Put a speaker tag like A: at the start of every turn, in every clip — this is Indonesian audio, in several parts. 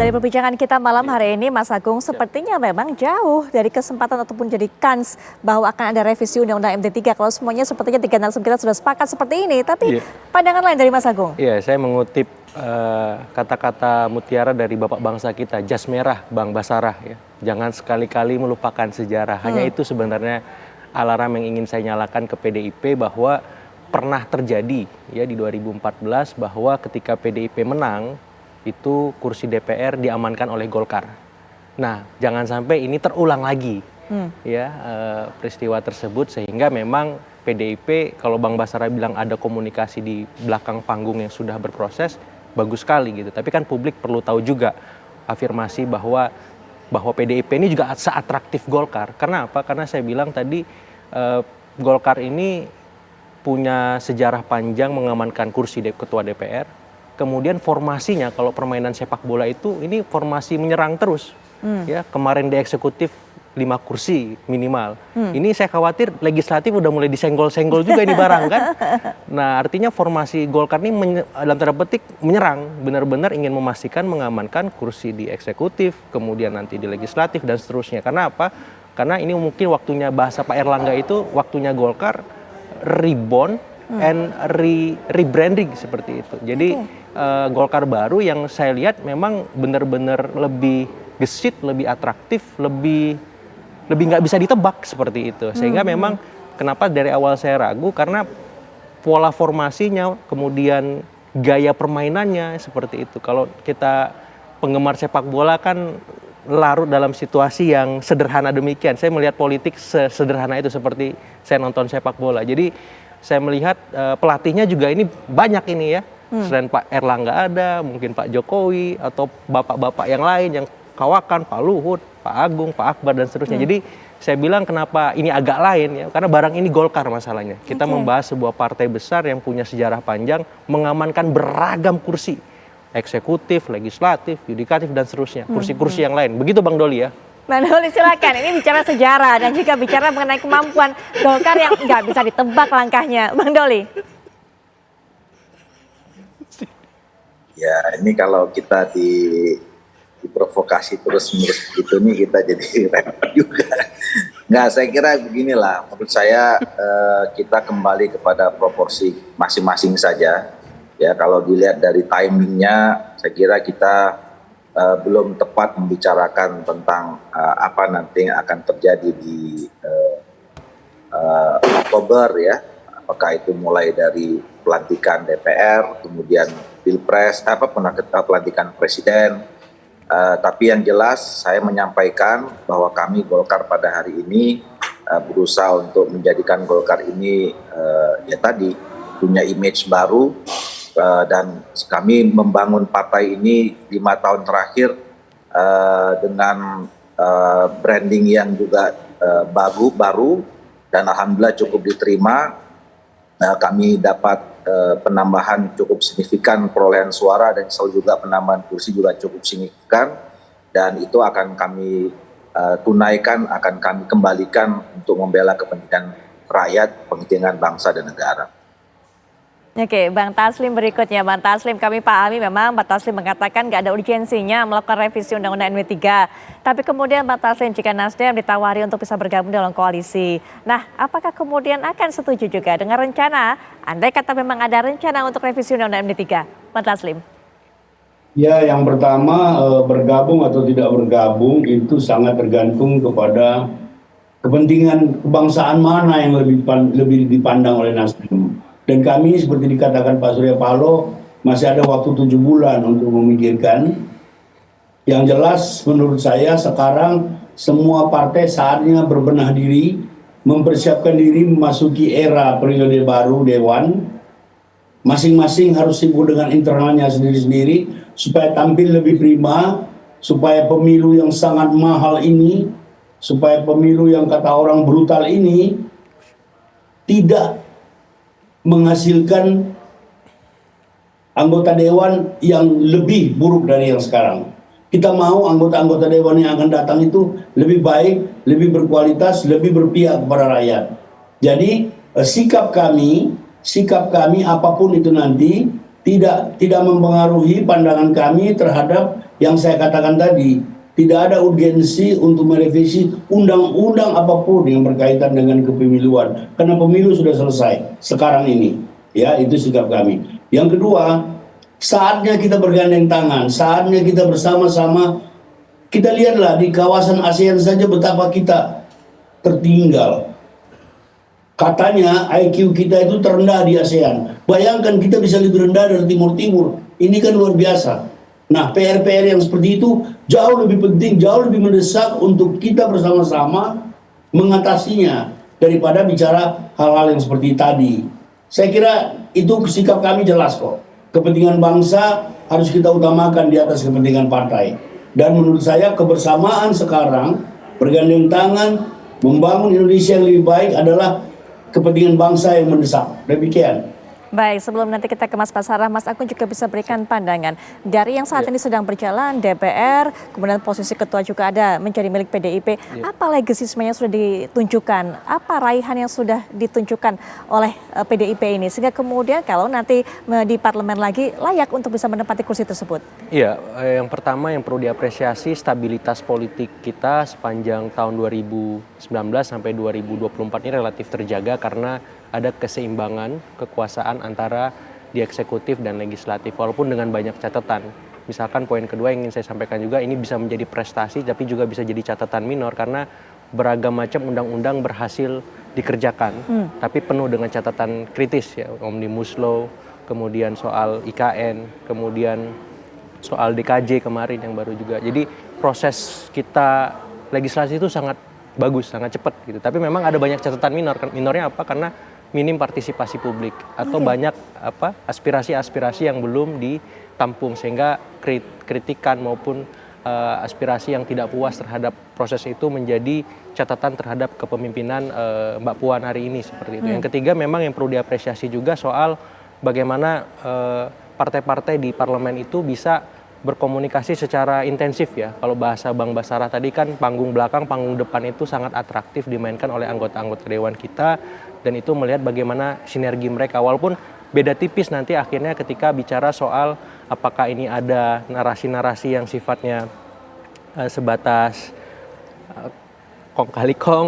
A: Dari perbincangan kita malam hari ini, Mas Agung, sepertinya memang jauh dari kesempatan ataupun jadi kans bahwa akan ada revisi Undang-Undang MD3. Kalau semuanya sepertinya tiga narasumber kita sudah sepakat seperti ini, tapi pandangan lain dari Mas Agung.
B: Iya, saya mengutip kata-kata mutiara dari Bapak bangsa kita, jas merah, Bang Basarah. Ya. Jangan sekali-kali melupakan sejarah. Hanya itu sebenarnya alarm yang ingin saya nyalakan ke PDIP bahwa pernah terjadi ya di 2014 bahwa ketika PDIP menang, itu kursi DPR diamankan oleh Golkar. Nah, jangan sampai ini terulang lagi ya peristiwa tersebut, sehingga memang PDIP, kalau Bang Basara bilang ada komunikasi di belakang panggung yang sudah berproses, bagus sekali gitu. Tapi kan publik perlu tahu juga afirmasi bahwa PDIP ini juga seatraktif Golkar. Karena apa? Karena saya bilang tadi Golkar ini punya sejarah panjang mengamankan kursi ketua DPR. Kemudian formasinya, kalau permainan sepak bola itu, ini formasi menyerang terus. Ya, kemarin di eksekutif 5 kursi minimal. Ini saya khawatir legislatif udah mulai disenggol-senggol juga ini barang kan. Nah, artinya formasi Golkar ini dalam tanda petik menyerang, benar-benar ingin memastikan mengamankan kursi di eksekutif, kemudian nanti di legislatif dan seterusnya. Karena apa? Karena ini mungkin waktunya, bahasa Pak Erlangga itu, waktunya Golkar reborn and rebranding seperti itu. Jadi Golkar baru yang saya lihat memang benar-benar lebih gesit, lebih atraktif, lebih nggak bisa ditebak seperti itu. Sehingga memang kenapa dari awal saya ragu, karena pola formasinya, kemudian gaya permainannya seperti itu. Kalau kita penggemar sepak bola kan larut dalam situasi yang sederhana demikian. Saya melihat politik sesederhana itu seperti saya nonton sepak bola. Jadi saya melihat pelatihnya juga ini banyak ini ya. Selain Pak Erlangga ada, mungkin Pak Jokowi atau bapak-bapak yang lain yang kawakan, Pak Luhut, Pak Agung, Pak Akbar dan seterusnya. Jadi saya bilang kenapa ini agak lain ya, karena barang ini Golkar masalahnya. Kita membahas sebuah partai besar yang punya sejarah panjang mengamankan beragam kursi, eksekutif, legislatif, yudikatif dan seterusnya, kursi-kursi yang lain. Begitu Bang Doli ya.
A: Bang Doli silakan, ini bicara sejarah dan juga bicara mengenai kemampuan Golkar yang nggak bisa ditebak langkahnya. Bang Doli.
C: Ya, ini kalau kita diprovokasi terus-menerus gitu nih, kita jadi repot juga. Nggak, saya kira beginilah, menurut saya kita kembali kepada proporsi masing-masing saja. Ya, kalau dilihat dari timingnya, saya kira kita belum tepat membicarakan tentang apa nanti yang akan terjadi di Oktober ya. Apakah itu mulai dari pelantikan DPR, kemudian Pilpres, pelantikan Presiden. Tapi yang jelas saya menyampaikan bahwa kami Golkar pada hari ini berusaha untuk menjadikan Golkar ini ya tadi punya image baru, dan kami membangun partai ini 5 tahun terakhir dengan branding yang juga baru dan alhamdulillah cukup diterima. Kami dapat penambahan cukup signifikan perolehan suara dan selalu juga penambahan kursi juga cukup signifikan, dan itu akan kami tunaikan, akan kami kembalikan untuk membela kepentingan rakyat, kepentingan bangsa dan negara.
A: Oke, Bang Taslim berikutnya. Bang Taslim, kami pahami memang Bang Taslim mengatakan nggak ada urgensinya melakukan revisi Undang-Undang MD3. Tapi kemudian Bang Taslim, jika Nasdem ditawari untuk bisa bergabung dalam koalisi, nah apakah kemudian akan setuju juga dengan rencana, andai kata memang ada rencana untuk revisi Undang-Undang MD3? Bang Taslim.
D: Ya, yang pertama bergabung atau tidak bergabung itu sangat tergantung kepada kepentingan kebangsaan mana yang lebih dipandang oleh Nasdem. Dan kami seperti dikatakan Pak Surya Paloh masih ada waktu 7 bulan untuk memikirkan. Yang jelas menurut saya sekarang semua partai saatnya berbenah diri, mempersiapkan diri memasuki era periode baru Dewan. Masing-masing harus sibuk dengan internalnya sendiri-sendiri supaya tampil lebih prima, supaya pemilu yang sangat mahal ini, supaya pemilu yang kata orang brutal ini tidak menghasilkan anggota dewan yang lebih buruk dari yang sekarang. Kita mau anggota-anggota dewan yang akan datang itu lebih baik, lebih berkualitas, lebih berpihak kepada rakyat. Jadi sikap kami apapun itu nanti tidak mempengaruhi pandangan kami terhadap Yang saya katakan tadi, tidak ada urgensi untuk merevisi undang-undang apapun yang berkaitan dengan kepemiluan, karena pemilu sudah selesai sekarang ini. Ya, itu sikap kami. Yang kedua, saatnya kita bergandeng tangan, saatnya kita bersama-sama. Kita lihatlah di kawasan ASEAN saja betapa kita tertinggal. Katanya IQ kita itu terendah di ASEAN. Bayangkan kita bisa lebih rendah dari Timur-Timur. Ini kan luar biasa. Nah, PR-PR yang seperti itu jauh lebih penting, jauh lebih mendesak untuk kita bersama-sama mengatasinya daripada bicara hal-hal yang seperti tadi. Saya kira itu sikap kami jelas kok. Kepentingan bangsa harus kita utamakan di atas kepentingan partai. Dan menurut saya kebersamaan sekarang, bergandeng tangan, membangun Indonesia yang lebih baik adalah kepentingan bangsa yang mendesak. Demikian.
A: Baik, sebelum nanti kita ke Mas Basarah, Mas Agung juga bisa berikan pandangan. Dari yang saat ini sedang berjalan, DPR, kemudian posisi ketua juga ada menjadi milik PDIP. Apa legasisme yang sudah ditunjukkan? Apa raihan yang sudah ditunjukkan oleh PDIP ini? Sehingga kemudian kalau nanti di parlemen lagi layak untuk bisa menempati kursi tersebut.
B: Iya, yang pertama yang perlu diapresiasi stabilitas politik kita sepanjang tahun 2019 sampai 2024 ini relatif terjaga karena ada keseimbangan kekuasaan antara di eksekutif dan legislatif, walaupun dengan banyak catatan. Misalkan poin kedua yang ingin saya sampaikan juga, ini bisa menjadi prestasi tapi juga bisa jadi catatan minor karena beragam macam undang-undang berhasil dikerjakan, tapi penuh dengan catatan kritis ya, Omnibus Law, kemudian soal IKN, kemudian soal DKJ kemarin yang baru juga. Jadi proses kita legislasi itu sangat bagus, sangat cepat gitu. Tapi memang ada banyak catatan minor. Minornya apa? Karena minim partisipasi publik atau banyak aspirasi-aspirasi yang belum ditampung sehingga kritikan maupun aspirasi yang tidak puas terhadap proses itu menjadi catatan terhadap kepemimpinan Mbak Puan hari ini seperti itu. Yang ketiga memang yang perlu diapresiasi juga soal bagaimana partai-partai di parlemen itu bisa berkomunikasi secara intensif ya. Kalau bahasa Bang Basarah tadi kan panggung belakang, panggung depan itu sangat atraktif dimainkan oleh anggota-anggota dewan kita, dan itu melihat bagaimana sinergi mereka. Walaupun beda tipis nanti akhirnya ketika bicara soal apakah ini ada narasi-narasi yang sifatnya sebatas kong kali kong,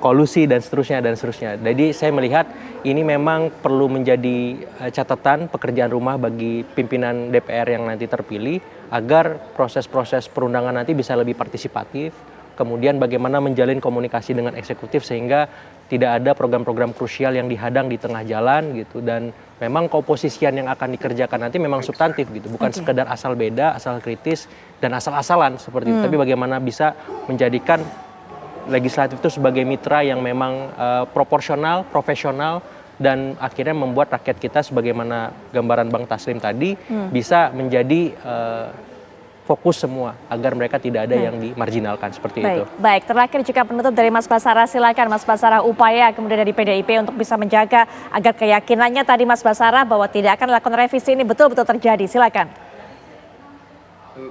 B: kolusi dan seterusnya dan seterusnya. Jadi saya melihat ini memang perlu menjadi catatan pekerjaan rumah bagi pimpinan DPR yang nanti terpilih agar proses-proses perundangan nanti bisa lebih partisipatif. Kemudian bagaimana menjalin komunikasi dengan eksekutif sehingga tidak ada program-program krusial yang dihadang di tengah jalan gitu, dan memang keoposisian yang akan dikerjakan nanti memang substantif gitu, bukan sekedar asal beda, asal kritis dan asal-asalan seperti itu, tapi bagaimana bisa menjadikan legislatif itu sebagai mitra yang memang proporsional, profesional, dan akhirnya membuat rakyat kita sebagaimana gambaran Bang Taslim tadi bisa menjadi fokus semua agar mereka tidak ada yang dimarginalkan seperti itu.
A: Baik, terakhir juga penutup dari Mas Basarah, silakan Mas Basarah, upaya kemudian dari PDIP untuk bisa menjaga agar keyakinannya tadi Mas Basarah bahwa tidak akan dilakukan revisi ini betul-betul terjadi, silakan.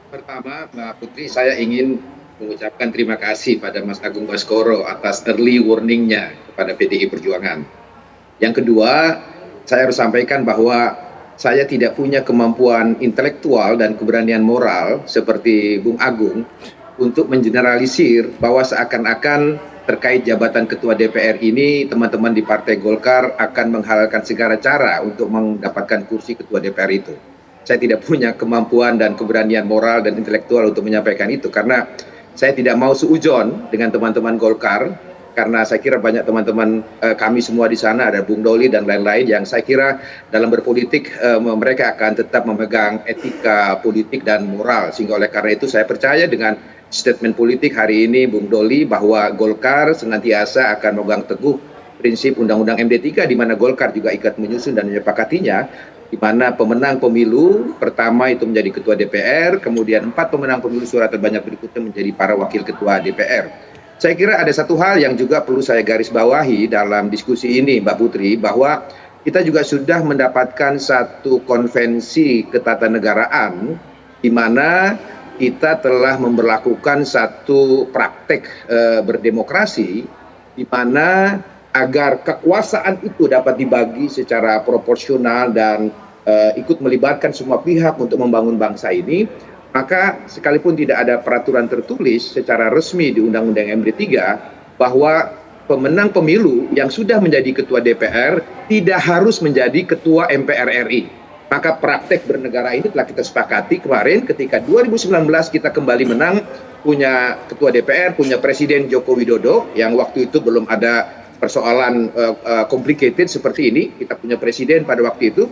E: Pertama, Mbak Putri, saya ingin mengucapkan terima kasih pada Mas Agung Baskoro atas early warning-nya kepada PDI Perjuangan. Yang kedua, saya harus sampaikan bahwa saya tidak punya kemampuan intelektual dan keberanian moral seperti Bung Agung untuk mengeneralisir bahwa seakan-akan terkait jabatan Ketua DPR ini teman-teman di Partai Golkar akan menghalalkan segala cara untuk mendapatkan kursi Ketua DPR itu. Saya tidak punya kemampuan dan keberanian moral dan intelektual untuk menyampaikan itu karena saya tidak mau seujon dengan teman-teman Golkar, karena saya kira banyak teman-teman kami semua di sana, ada Bung Doli dan lain-lain yang saya kira dalam berpolitik mereka akan tetap memegang etika politik dan moral. Sehingga oleh karena itu saya percaya dengan statement politik hari ini Bung Doli bahwa Golkar senantiasa akan memegang teguh prinsip Undang-Undang MD3 di mana Golkar juga ikut menyusun dan menyepakatinya, di mana pemenang pemilu pertama itu menjadi Ketua DPR, kemudian 4 pemenang pemilu suara terbanyak berikutnya menjadi para wakil Ketua DPR. Saya kira ada satu hal yang juga perlu saya garis bawahi dalam diskusi ini, Mbak Putri, bahwa kita juga sudah mendapatkan satu konvensi ketatanegaraan di mana kita telah memberlakukan satu praktek berdemokrasi di mana agar kekuasaan itu dapat dibagi secara proporsional dan ikut melibatkan semua pihak untuk membangun bangsa ini, maka sekalipun tidak ada peraturan tertulis secara resmi di Undang-Undang MD3 bahwa pemenang pemilu yang sudah menjadi ketua DPR tidak harus menjadi ketua MPR RI. Maka praktek bernegara ini telah kita sepakati kemarin ketika 2019 kita kembali menang, punya ketua DPR, punya Presiden Joko Widodo yang waktu itu belum ada persoalan complicated seperti ini. Kita punya presiden pada waktu itu,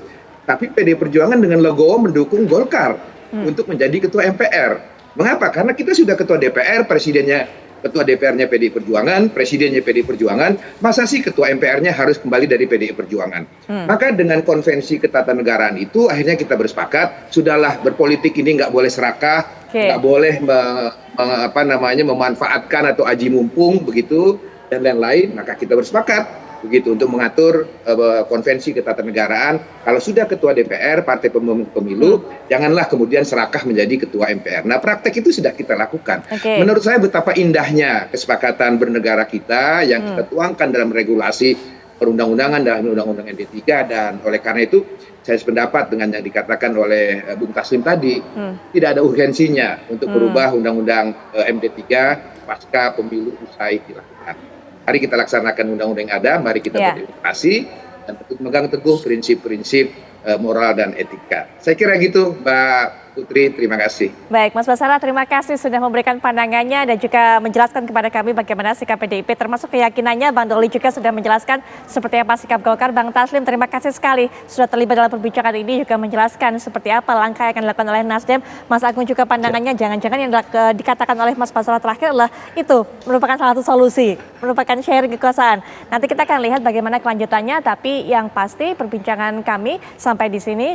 E: tapi PD Perjuangan dengan legowo mendukung Golkar untuk menjadi ketua MPR. Mengapa? Karena kita sudah ketua DPR, ketua DPR-nya PDI Perjuangan, presidennya PDI Perjuangan, masa sih ketua MPR-nya harus kembali dari PDI Perjuangan? Maka dengan konvensi ketatanegaraan itu akhirnya kita bersepakat, sudahlah berpolitik ini nggak boleh serakah, nggak boleh memanfaatkan atau aji mumpung begitu dan lain-lain. Maka kita bersepakat begitu untuk mengatur konvensi ketatanegaraan. Kalau sudah ketua DPR, partai pemilu, janganlah kemudian serakah menjadi ketua MPR. Nah, praktek itu sudah kita lakukan. Menurut saya betapa indahnya kesepakatan bernegara kita yang kita tuangkan dalam regulasi perundang-undangan dalam Undang-Undang MD3, dan oleh karena itu saya sependapat dengan yang dikatakan oleh Bung Taslim tadi, tidak ada urgensinya untuk berubah Undang-Undang MD3 pasca pemilu usai dilakukan. Mari kita laksanakan undang-undang yang ada, mari kita berdemokrasi dan memegang teguh prinsip-prinsip moral dan etika. Saya kira gitu, Mbak Putri, terima kasih.
A: Baik, Mas Basara, terima kasih sudah memberikan pandangannya dan juga menjelaskan kepada kami bagaimana sikap PDIP, termasuk keyakinannya. Bang Doli juga sudah menjelaskan seperti apa sikap Golkar. Bang Taslim, terima kasih sekali sudah terlibat dalam perbincangan ini, juga menjelaskan seperti apa langkah yang akan dilakukan oleh Nasdem. Mas Agung juga pandangannya, jangan-jangan yang dikatakan oleh Mas Basara terakhir adalah itu merupakan salah satu solusi, merupakan sharing kekuasaan. Nanti kita akan lihat bagaimana kelanjutannya, tapi yang pasti perbincangan kami sampai di sini.